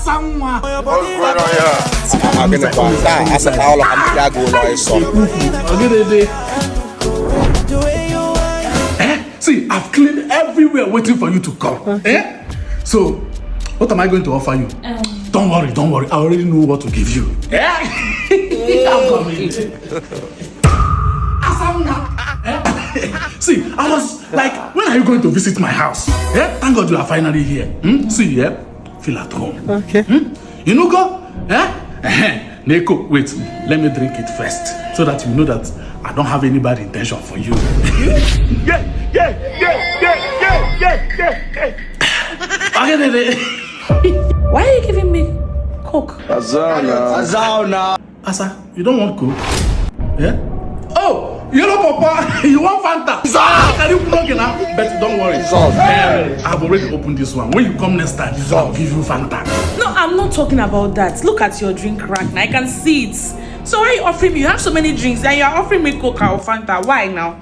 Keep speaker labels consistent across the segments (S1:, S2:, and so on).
S1: Asanwa.
S2: I'm going to go. That's all I'm going to go.
S1: See, I've cleaned everywhere waiting for you to come. So, what am I going to offer you? Don't worry. I already know what to give you. I'm coming. See, I was like, when are you going to visit my house? Thank God you are finally here. See, feel at home.
S2: Okay.
S1: You know, go? Neko, wait, let me drink it first so that you know that I don't have any bad intention for you. Yeah.
S3: Why are you giving me Coke?
S2: Azana.
S1: Asa, you don't want Coke? Oh, yellow papa, you want Fanta? Can you plug in? But don't worry. I've already opened this one. When you come next time, I'll give you Fanta.
S3: No, I'm not talking about that. Look at your drink rack now. I can see it. So why are you offering me? You have so many drinks and you're offering me Coke or Fanta. Why now?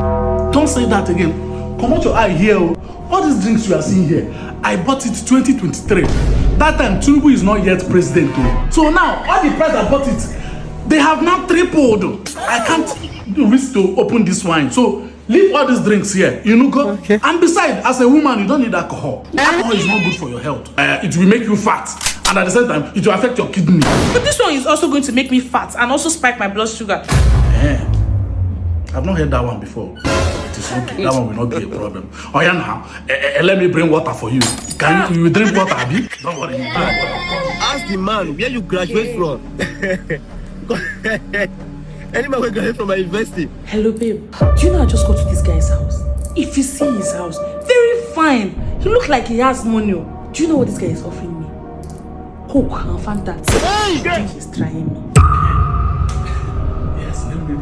S1: Don't say that again. Come out your eye here. All these drinks you are seeing here, I bought it 2023. That time, Tinubu is not yet president. So now, all the price I bought it, they have now tripled. I can't risk to open this wine. So leave all these drinks here. You know, go.
S2: Okay.
S1: And besides, as a woman, you don't need alcohol. Alcohol is not good for your health. It will make you fat. And at the same time, it will affect your kidney.
S3: But this one is also going to make me fat and also spike my blood sugar.
S1: I've not heard that one before. It is okay. That one will not be a problem. Oh yeah, now let me bring water for you. Can you drink water, Abi? Don't worry.
S4: Ask the man where you graduate from. Any man will graduate from my university.
S3: Hello, babe. Do you know I just got to this guy's house? If you see his house, very fine. He looks like he has money. Do you know what this guy is offering me? Coke and Fanta. I think he's trying me.
S1: Yes, let me.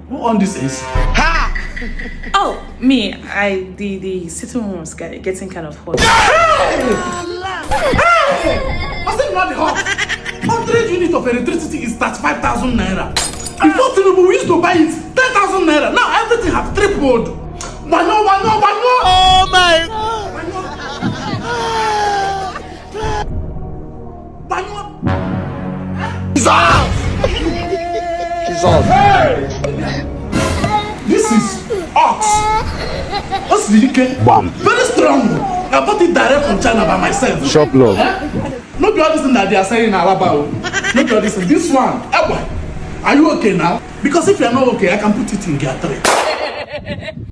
S1: Who on this is?
S3: Ha! Oh, me. The sitting room was getting kind of hot.
S1: Hey! I said not the hot. 100 units of electricity is 35,000 naira. Before Tinubu, we used to buy it 10,000 naira. Now everything has tripled. Wano.
S4: Oh my
S2: Jesus.
S1: This is ox. What's the UK?
S2: Bam.
S1: Very strong. I bought it direct from China by myself.
S2: Shop love.
S1: Not be all this thing that they are saying in Alabama. Not be all this thing. This one. Are you okay now? Because if you are not okay, I can put it in gear 3.